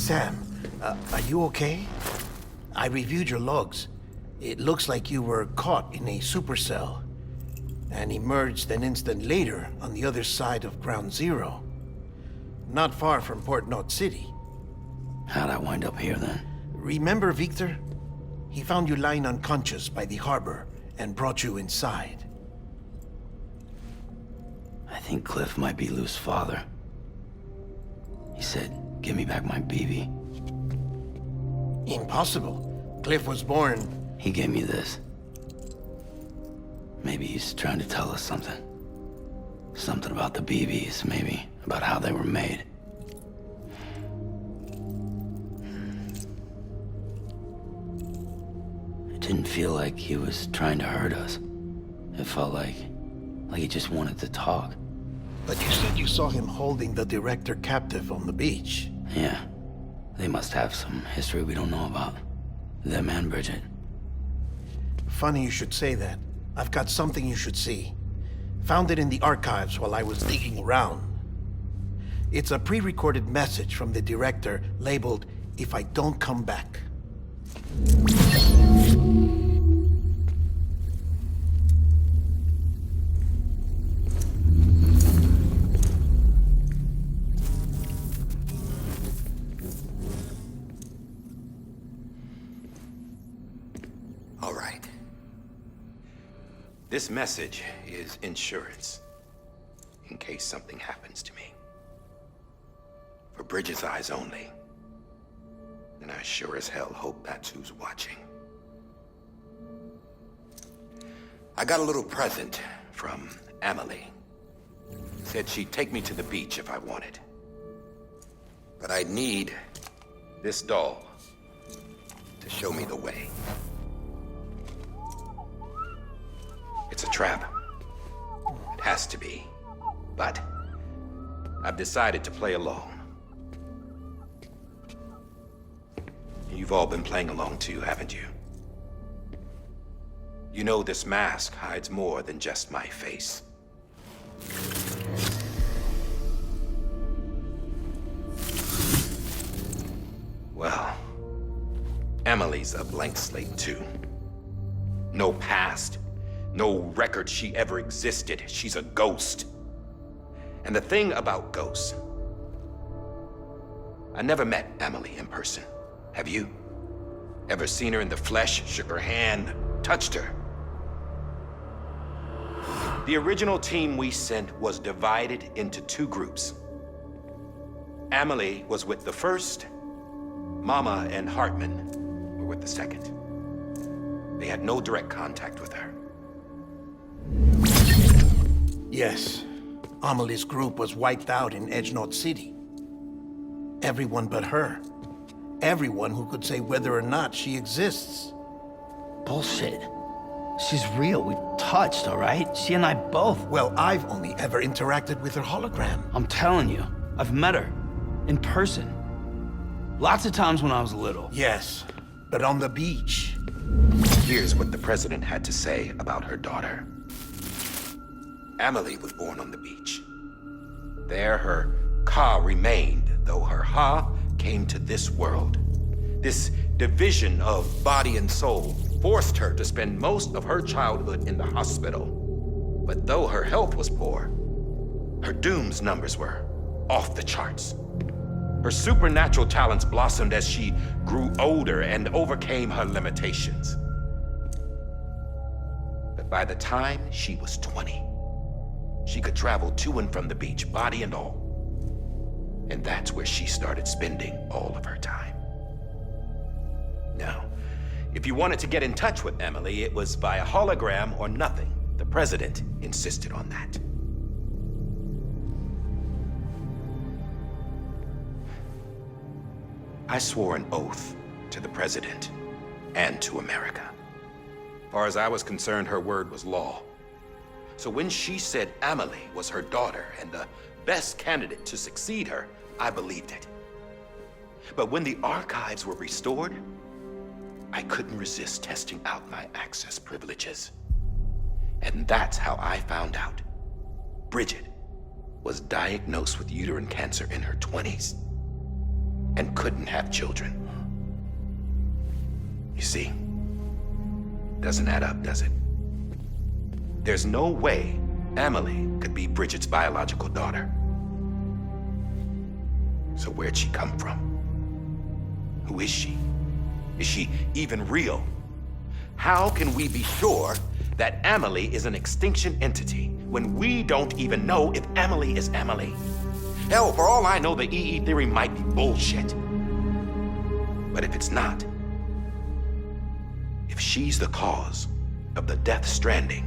Sam, are you okay? I reviewed your logs. It looks like you were caught in a supercell and emerged an instant later on the other side of Ground Zero. Not far from Port Knot City. How'd I wind up here then? Remember Victor? He found you lying unconscious by the harbor and brought you inside. I think Cliff might be Lou's father. He said, give me back my BB. Impossible. Cliff was born... He gave me this. Maybe he's trying to tell us something. Something about the BBs, maybe. About how they were made. It didn't feel like he was trying to hurt us. It felt like he just wanted to talk. But you said you saw him holding the director captive on the beach. Yeah. They must have some history we don't know about. Them and Bridget. Funny you should say that. I've got something you should see. Found it in the archives while I was digging around. It's a pre-recorded message from the director labeled, "If I don't come back." All right. This message is insurance, in case something happens to me. For Bridget's eyes only. And I sure as hell hope that's who's watching. I got a little present from Emily. Said she'd take me to the beach if I wanted. But I'd need this doll to show me the way. It's a trap. It has to be. But I've decided to play along. You've all been playing along too, haven't you? You know this mask hides more than just my face. Well, Emily's a blank slate too. No past. No record she ever existed. She's a ghost. And the thing about ghosts, I never met Emily in person. Have you? Ever seen her in the flesh, shook her hand, touched her? The original team we sent was divided into two groups. Emily was with the first. Mama and Hartman were with the second. They had no direct contact with her. Yes. Amelie's group was wiped out in Edge Knot City. Everyone but her. Everyone who could say whether or not she exists. Bullshit. She's real. We touched, all right? She and I both. Well, I've only ever interacted with her hologram. I'm telling you, I've met her. In person. Lots of times when I was little. Yes, but on the beach. Here's what the president had to say about her daughter. Emily was born on the beach. There her Ka remained, though her Ha came to this world. This division of body and soul forced her to spend most of her childhood in the hospital. But though her health was poor, her Doom's numbers were off the charts. Her supernatural talents blossomed as she grew older and overcame her limitations. But by the time she was 20, she could travel to and from the beach, body and all. And that's where she started spending all of her time. Now, if you wanted to get in touch with Emily, it was via hologram or nothing. The president insisted on that. I swore an oath to the president and to America. As far as I was concerned, her word was law. So when she said Emily was her daughter and the best candidate to succeed her, I believed it. But when the archives were restored, I couldn't resist testing out my access privileges. And that's how I found out Bridget was diagnosed with uterine cancer in her 20s. and couldn't have children. You see, doesn't add up, does it? There's no way Amelie could be Bridget's biological daughter. So where'd she come from? Who is she? Is she even real? How can we be sure that Amelie is an extinction entity when we don't even know if Amelie is Amelie? Hell, for all I know, the EE theory might be bullshit. But if it's not, if she's the cause of the death stranding,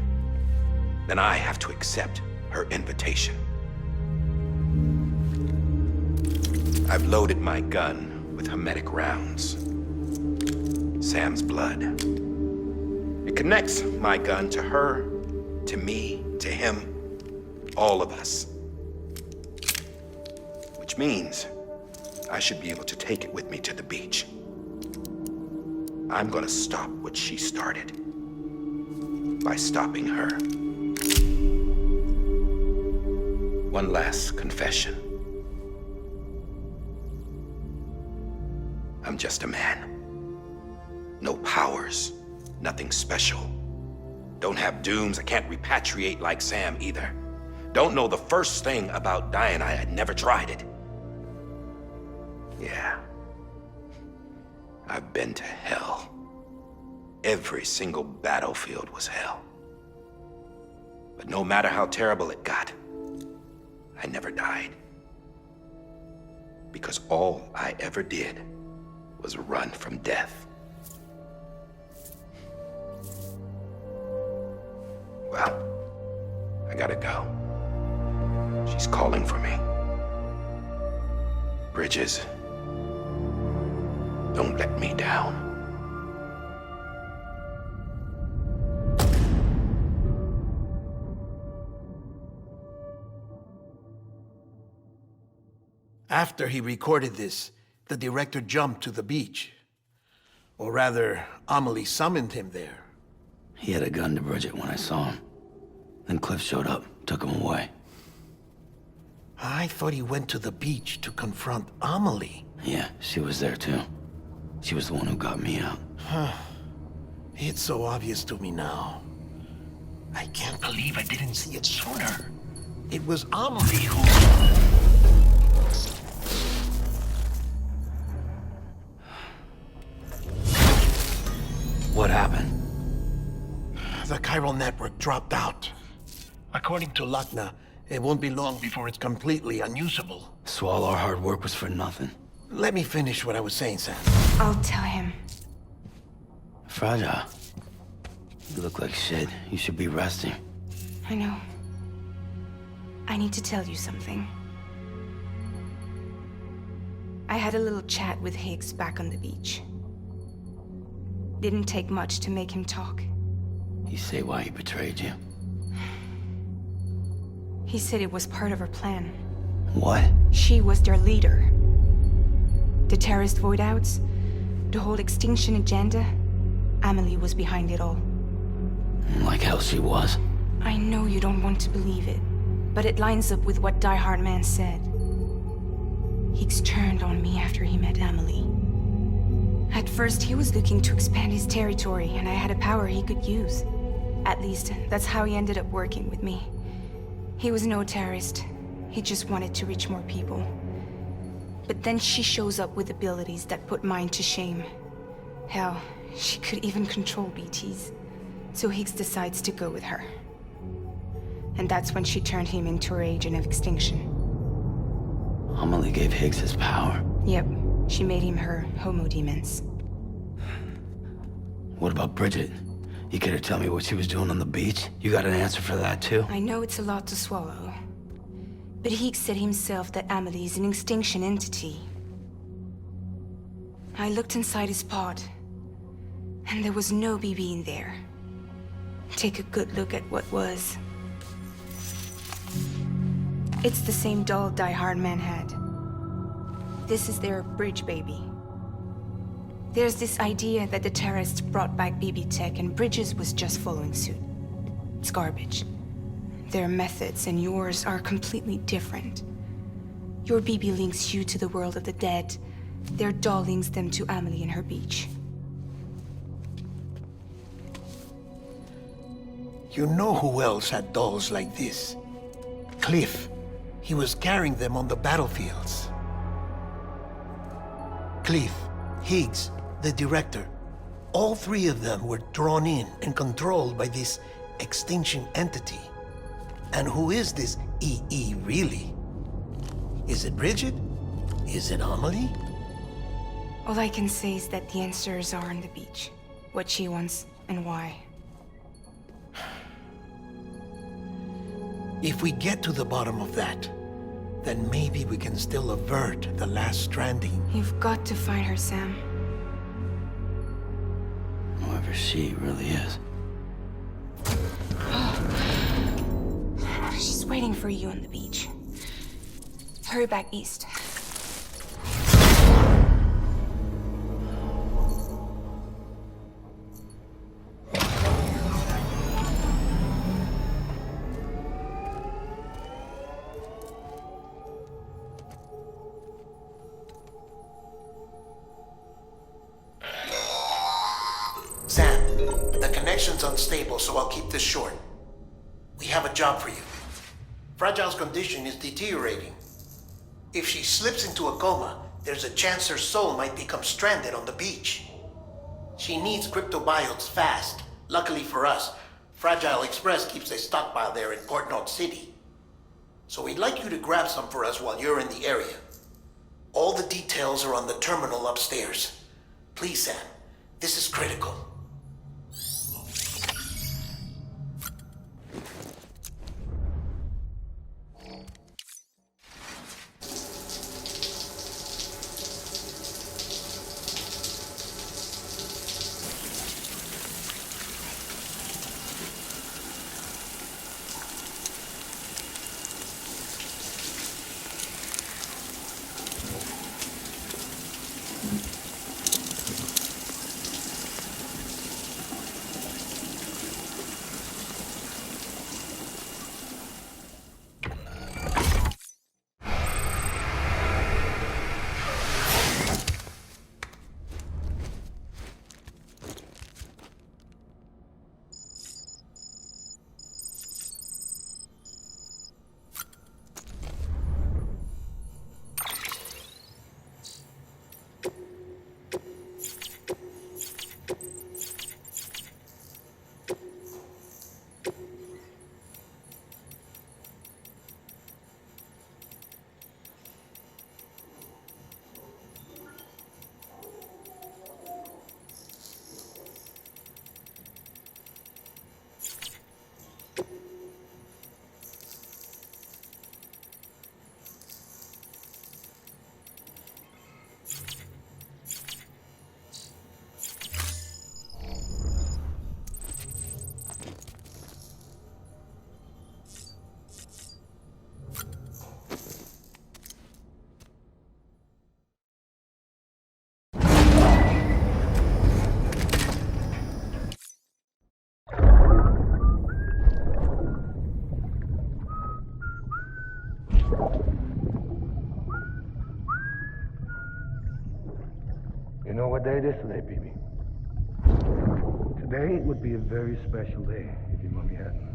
then I have to accept her invitation. I've loaded my gun with hermetic rounds. Sam's blood. It connects my gun to her, to me, to him, all of us. Which means I should be able to take it with me to the beach. I'm gonna stop what she started by stopping her. One last confession. I'm just a man. No powers, nothing special. Don't have dooms, I can't repatriate like Sam either. Don't know the first thing about dying, I had never tried it. Yeah. I've been to hell. Every single battlefield was hell. But no matter how terrible it got, I never died. Because all I ever did was run from death. Well, I gotta go. She's calling for me. Bridges, don't let me down. After he recorded this, the director jumped to the beach. Or rather, Amelie summoned him there. He had a gun to Bridget when I saw him. Then Cliff showed up, took him away. I thought he went to the beach to confront Amelie. Yeah, she was there too. She was the one who got me out. It's so obvious to me now. I can't believe I didn't see it sooner. It was Amelie who... What happened? The chiral network dropped out. According to Lakna, it won't be long before it's completely unusable. So all our hard work was for nothing. Let me finish what I was saying, Sam. I'll tell him. Fragile. You look like shit. You should be resting. I know. I need to tell you something. I had a little chat with Higgs back on the beach. Didn't take much to make him talk. You say why he betrayed you? He said it was part of her plan. What? She was their leader. The terrorist voidouts, the whole extinction agenda, Amelie was behind it all. Like hell she was. I know you don't want to believe it, but it lines up with what Die Hard Man said. Higgs turned on me after he met Amelie. At first, he was looking to expand his territory, and I had a power he could use. At least, that's how he ended up working with me. He was no terrorist. He just wanted to reach more people. But then she shows up with abilities that put mine to shame. Hell, she could even control BTs. So Higgs decides to go with her. And that's when she turned him into her agent of extinction. Amelie gave Higgs his power. Yep, she made him her homo demons. What about Bridget? You care to tell me what she was doing on the beach? You got an answer for that too? I know it's a lot to swallow. But Higgs said himself that Amelie is an extinction entity. I looked inside his pod, and there was no BB in there. Take a good look at what was. It's the same doll Die Hard Man had. This is their bridge baby. There's this idea that the terrorists brought back BB tech and Bridges was just following suit. It's garbage. Their methods and yours are completely different. Your BB links you to the world of the dead, Their doll links them to Amelie and her beach. You know who else had dolls like this? Cliff. He was carrying them on the battlefields. Cliff, Higgs, the director. All three of them were drawn in and controlled by this extinction entity. And who is this EE really? Is it Bridget? Is it Amelie? All I can say is that the answers are on the beach. What she wants and why. If we get to the bottom of that, then maybe we can still avert the last stranding. You've got to find her, Sam. Whoever she really is. She's waiting for you on the beach. Hurry back east. Sam, the connection's unstable, so I'll keep this short. We have a job for you. Fragile's condition is deteriorating. If she slips into a coma, there's a chance her soul might become stranded on the beach. She needs cryptobiotes fast. Luckily for us, Fragile Express keeps a stockpile there in Port North City. So we'd like you to grab some for us while you're in the area. All the details are on the terminal upstairs. Please, Sam, this is critical. You know what day it is today, BB? Today would be a very special day if your mommy hadn't.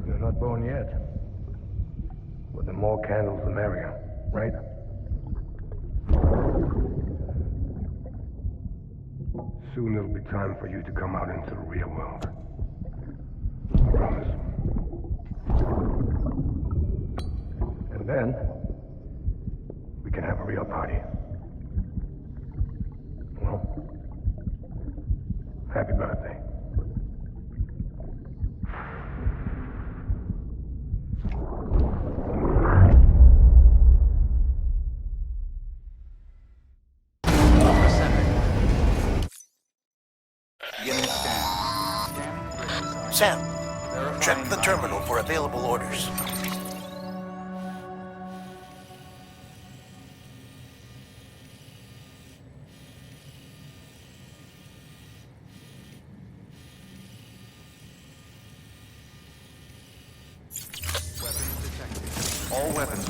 You're not born yet. But the more candles, the merrier, right? Soon it'll be time for you to come out into the real world. I promise. And then, we can have a real party. Well, happy birthday. Sam, check the terminal for available orders. Weapons detected. All weapons.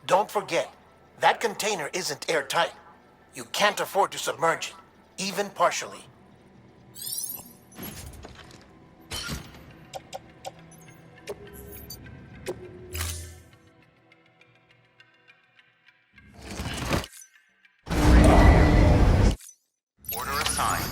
Don't forget, that container isn't airtight. You can't afford to submerge it, even partially. Order assigned.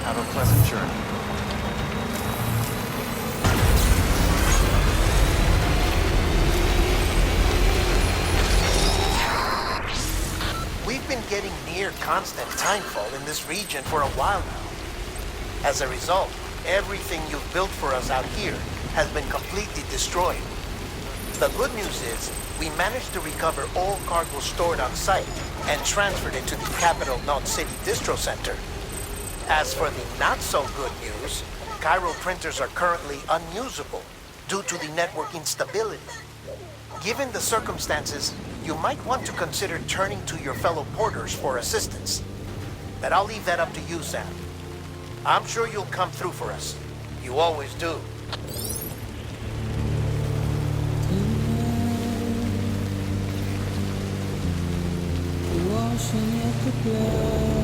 Have a pleasant journey. We've been getting near constant timefall in this region for a while now. As a result, everything you've built for us out here has been completely destroyed. The good news is, we managed to recover all cargo stored on site and transferred it to the capital Knot City Distro Center. As for the not-so-good news, Cairo printers are currently unusable due to the network instability. Given the circumstances, you might want to consider turning to your fellow porters for assistance. But I'll leave that up to you, Sam. I'm sure you'll come through for us. You always do. Washing at the blood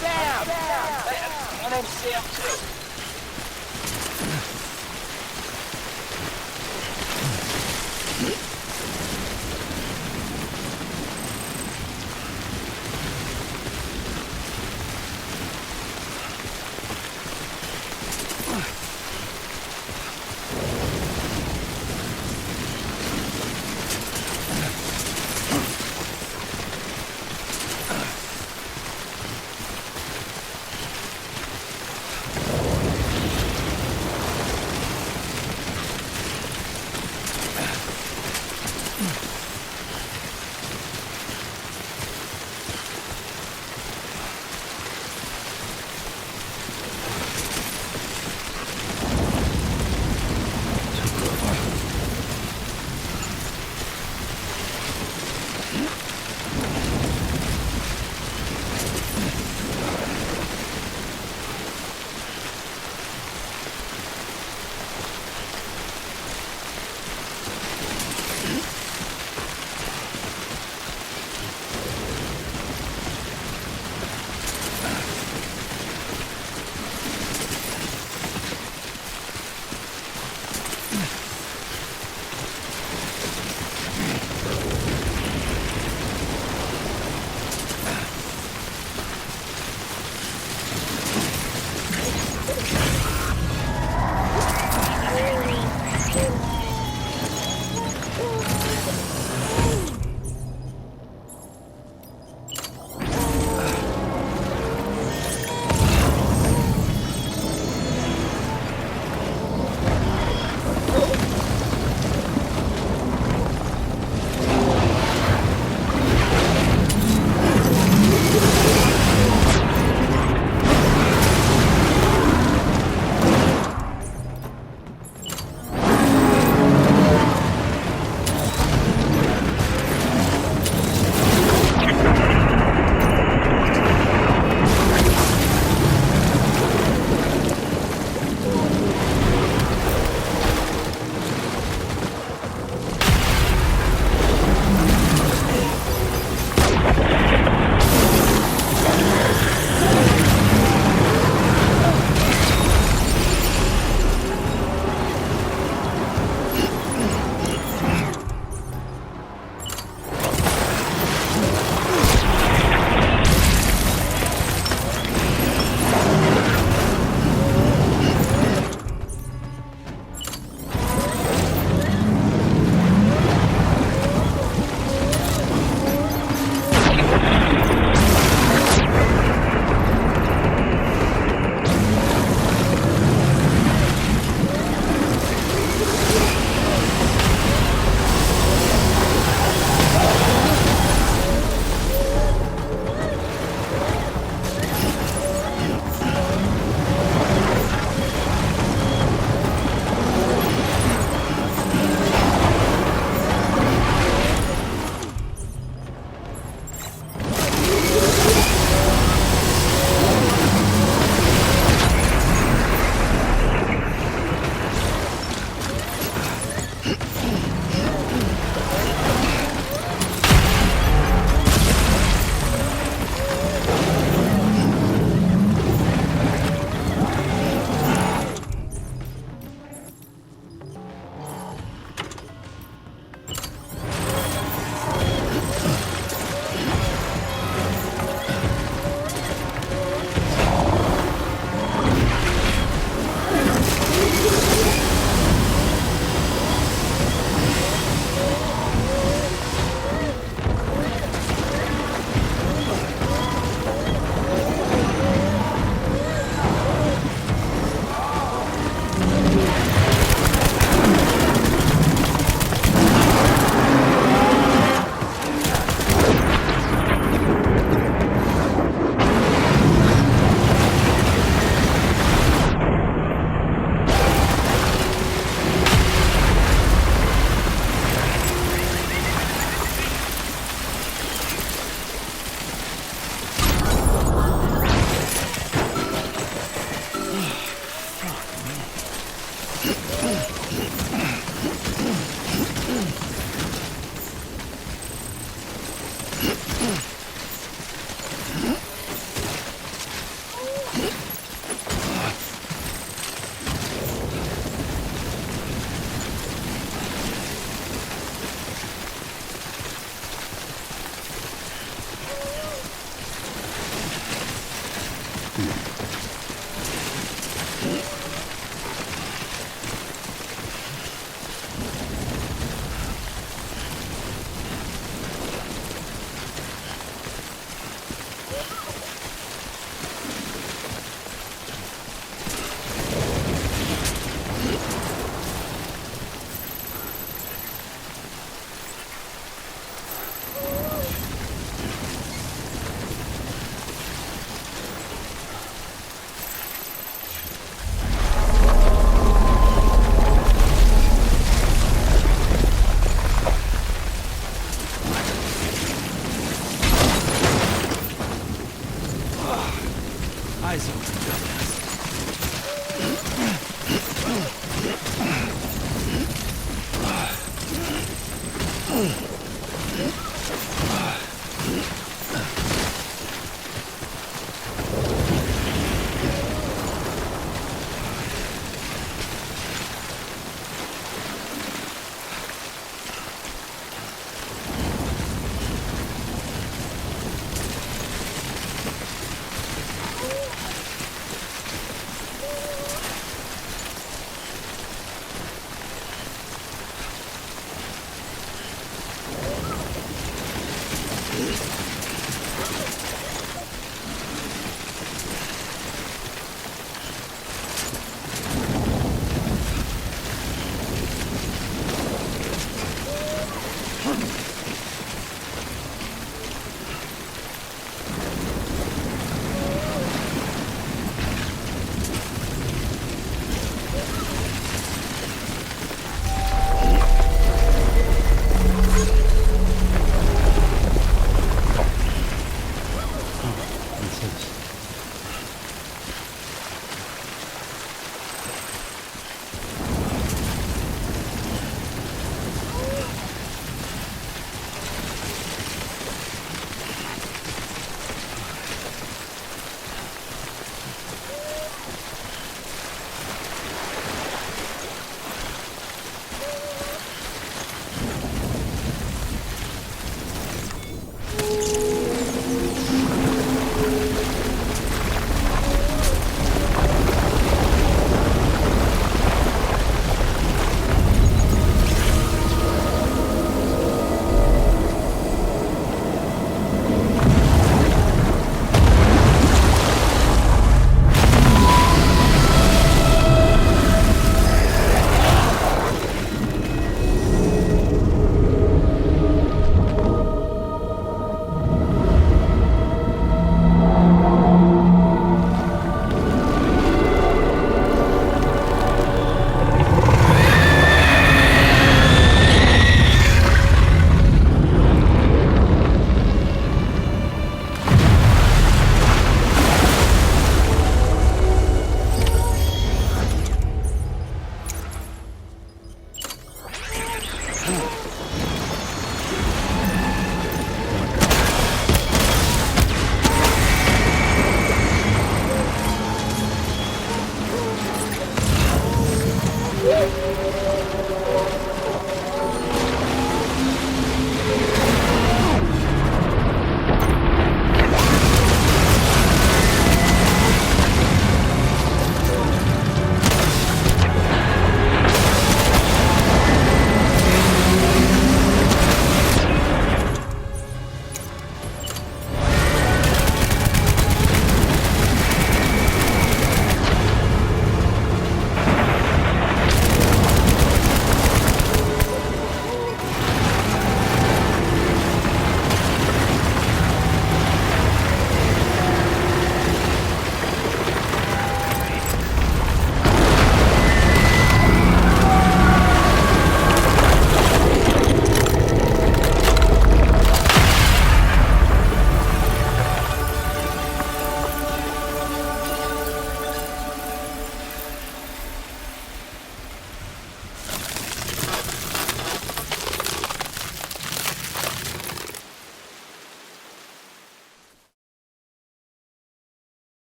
Sam! My name's Sam, too.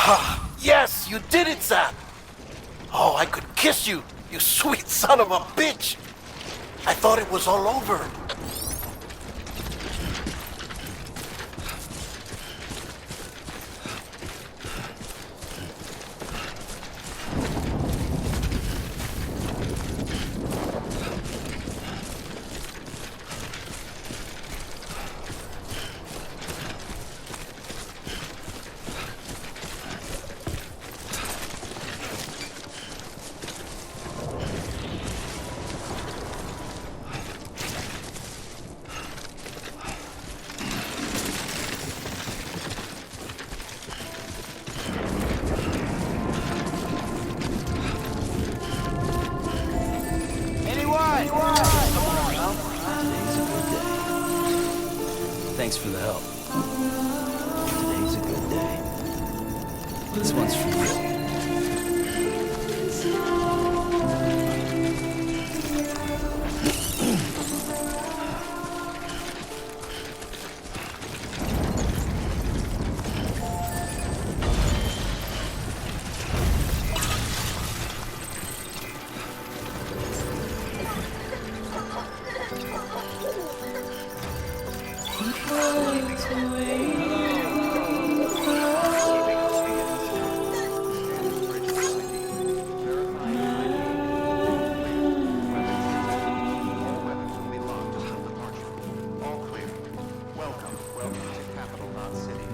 Ah, yes, you did it, Zap! Oh, I could kiss you, you sweet son of a bitch! I thought it was all over. Thanks for the help. Today's a good day. This one's for you.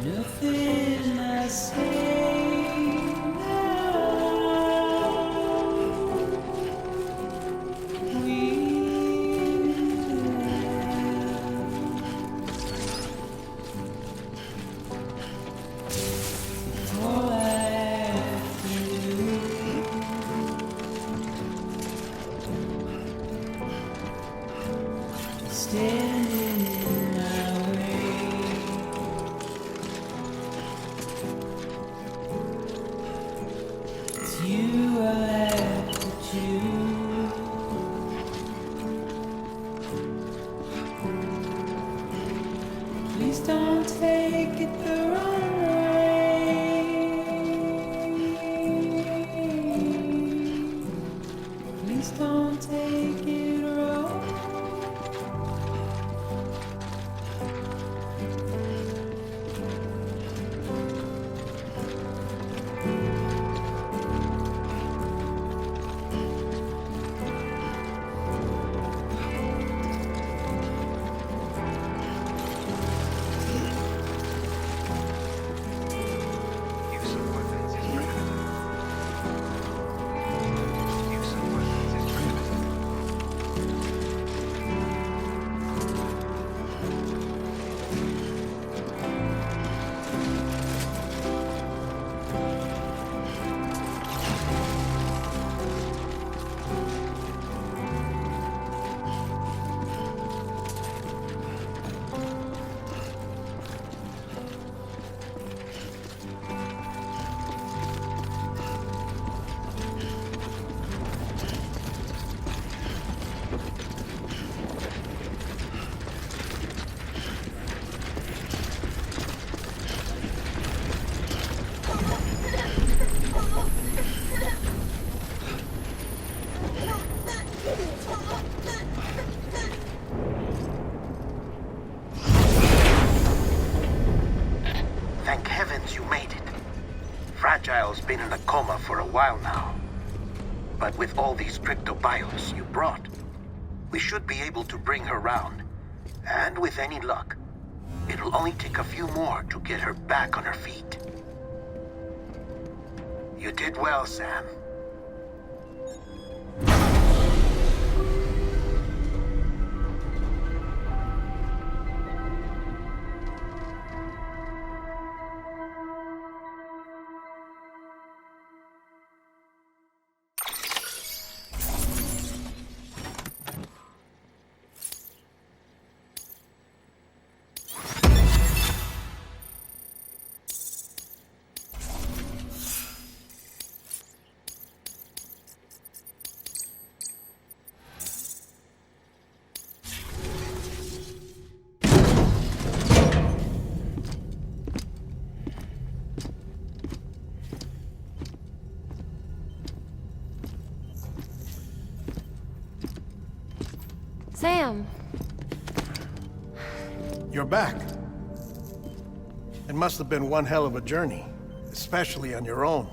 Nothing I say now. All I have to do is standing in my way. It's you I have to choose. Please don't take it the wrong way. Please don't take it wrong. Use of weapons is prohibited. Use of weapons is prohibited. Thank heavens you made it. Fragile's been in a coma for a while now. But with all these cryptobiotes you brought, we should be able to bring her round. And with any luck, it'll only take a few more to get her back on her feet. You did well, Sam. Sam. You're back. It must have been one hell of a journey, especially on your own.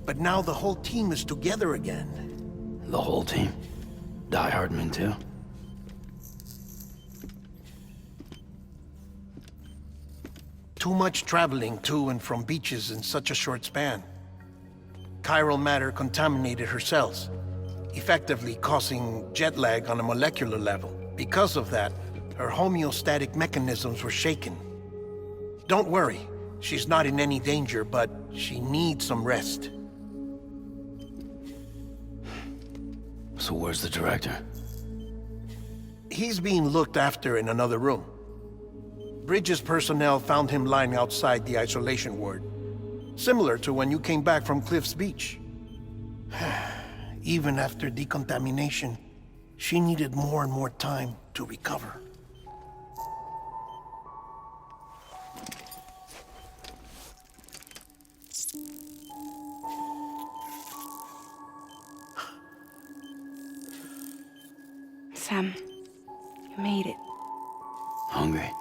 But now the whole team is together again. The whole team? Die Hardman too? Too much traveling to and from beaches in such a short span. Chiral matter contaminated her cells, effectively causing jet lag on a molecular level. Because of that, her homeostatic mechanisms were shaken. Don't worry, she's not in any danger, but she needs some rest. So where's the director? He's being looked after in another room. Bridges personnel found him lying outside the isolation ward. Similar to when you came back from Cliff's Beach. Even after decontamination, she needed more and more time to recover. Sam, you made it. Hungry?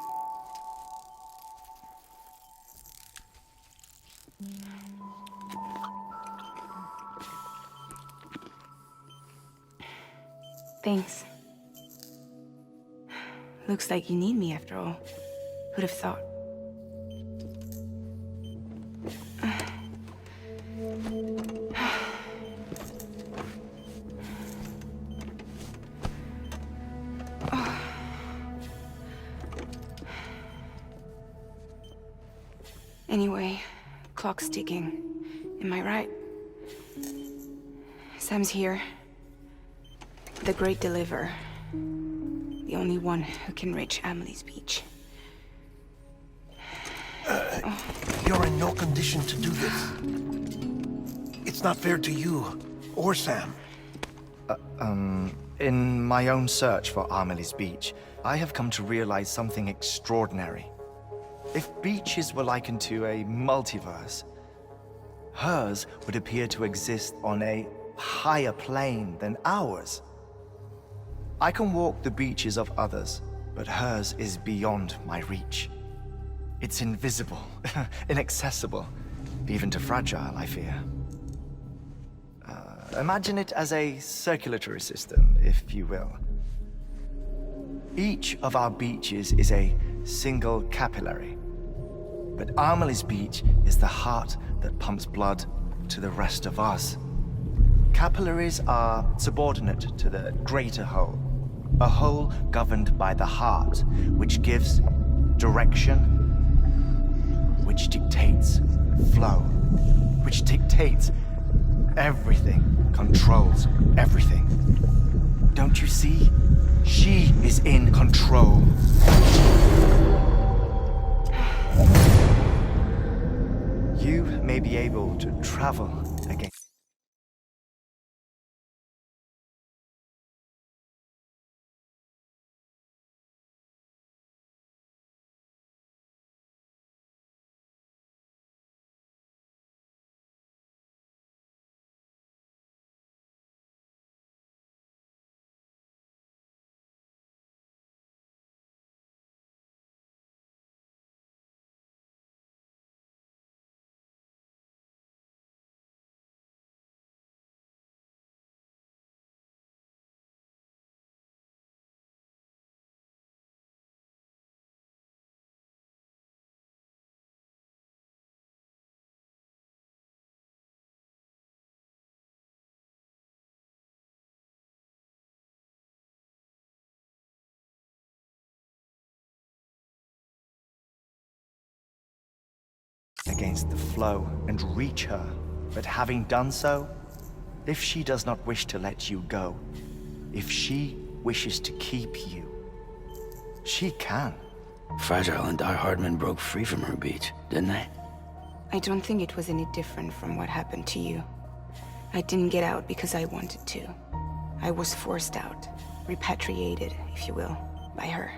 Thanks. Looks like you need me after all. Who'd have thought? Anyway, clock's ticking. Am I right? Sam's here. The Great Deliverer. The only one who can reach Amelie's Beach. You're in no condition to do this. It's not fair to you, or Sam. In my own search for Amelie's Beach, I have come to realize something extraordinary. If beaches were likened to a multiverse, hers would appear to exist on a higher plane than ours. I can walk the beaches of others, but hers is beyond my reach. It's invisible, inaccessible, even to fragile, I fear. Imagine it as a circulatory system, if you will. Each of our beaches is a single capillary, but Amelie's Beach is the heart that pumps blood to the rest of us. Capillaries are subordinate to the greater whole, a whole governed by the heart, which gives direction, which dictates flow, which dictates everything, controls everything. Don't you see? She is in control. You may be able to travel again. Against the flow and reach her, but having done so, if she does not wish to let you go, if she wishes to keep you, she can. Fragile and Die Hardman broke free from her beach, didn't they? I don't think it was any different from what happened to you. I didn't get out because I wanted to. I was forced out, repatriated, if you will, by her.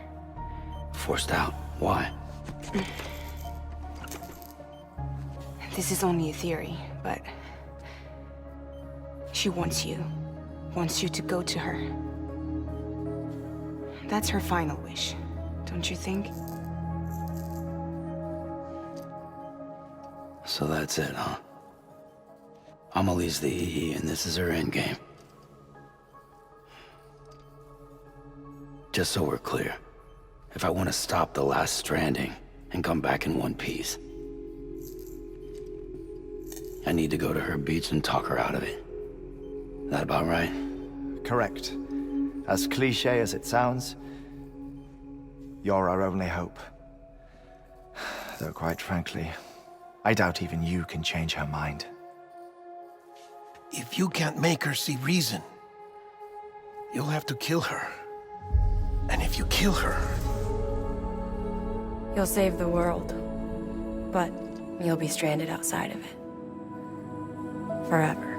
Forced out? Why? This is only a theory, but she wants you to go to her. That's her final wish, don't you think? So that's it, huh? Amelie's the EE, and this is her endgame. Just so we're clear, if I want to stop the last Stranding and come back in one piece, I need to go to her beach and talk her out of it. That about right? Correct. As cliche as it sounds, you're our only hope. Though quite frankly, I doubt even you can change her mind. If you can't make her see reason, you'll have to kill her. And if you kill her... You'll save the world, but you'll be stranded outside of it. Forever.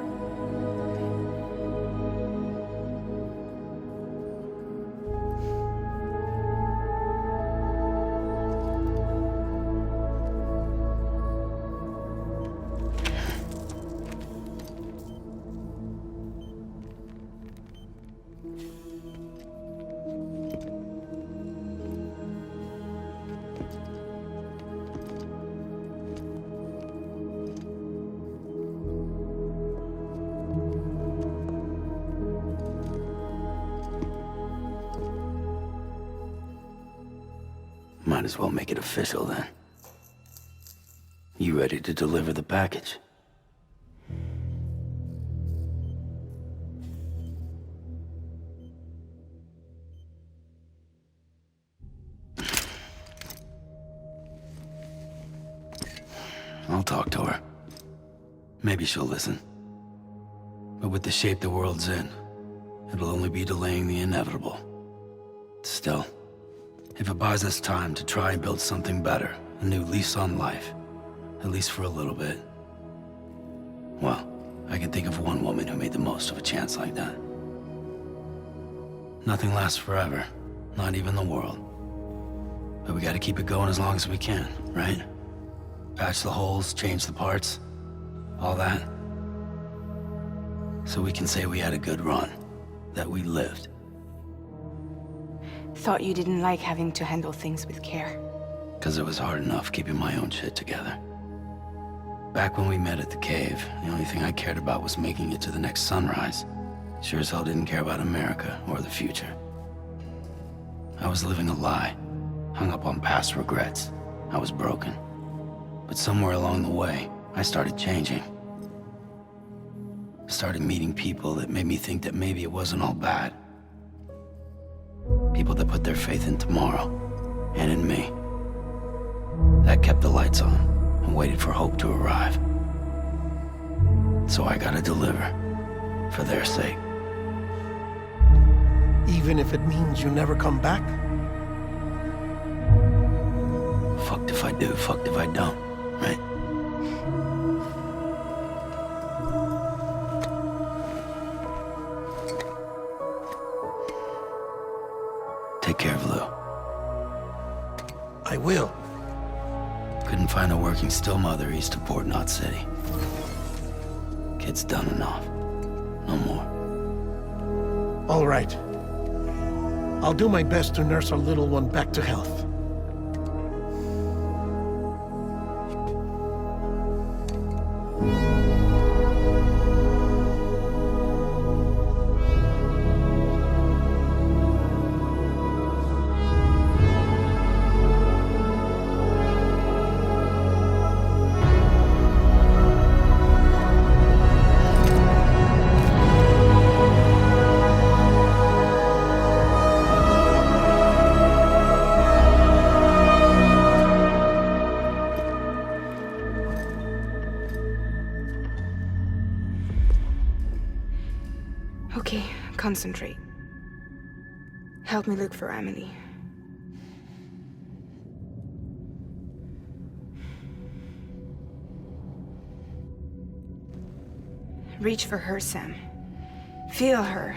Might as well make it official then. You ready to deliver the package? I'll talk to her. Maybe she'll listen. But with the shape the world's in, it'll only be delaying the inevitable. Still, if it buys us time to try and build something better, a new lease on life, at least for a little bit, well, I can think of one woman who made the most of a chance like that. Nothing lasts forever, not even the world. But we gotta keep it going as long as we can, right? Patch the holes, change the parts, all that. So we can say we had a good run, that we lived. Thought you didn't like having to handle things with care. 'Cause it was hard enough keeping my own shit together. Back when we met at the cave, the only thing I cared about was making it to the next sunrise. Sure as hell didn't care about America or the future. I was living a lie, hung up on past regrets. I was broken. But somewhere along the way, I started changing. Started meeting people that made me think that maybe it wasn't all bad. People that put their faith in tomorrow, and in me. That kept the lights on, and waited for hope to arrive. So I gotta deliver, for their sake. Even if it means you never come back? Fucked if I do, fucked if I don't, right? Take care of Lou. I will. Couldn't find a working still mother east of Port Knot City. Kid's done enough. No more. All right. I'll do my best to nurse our little one back to health. Okay, concentrate. Help me look for Emily. Reach for her, Sam. Feel her.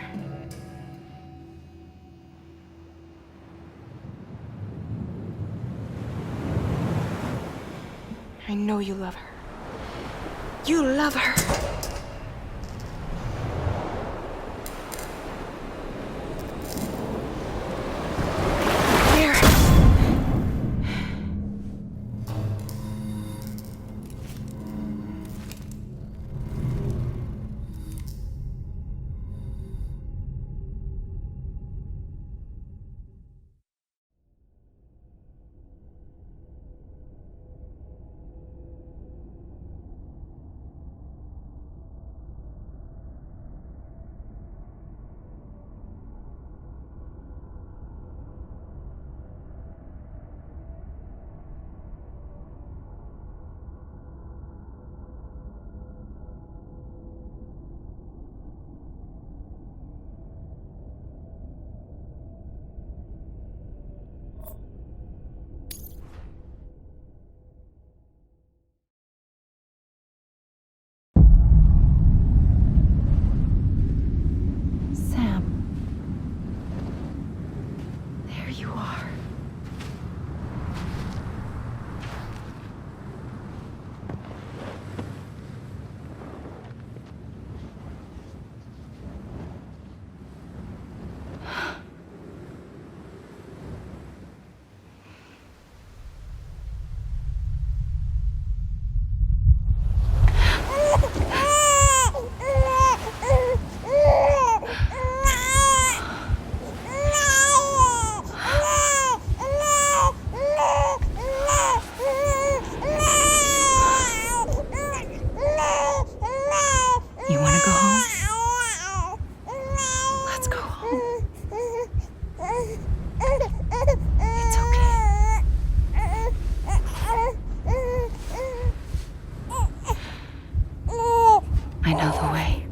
I know you love her. You love her! I know the way.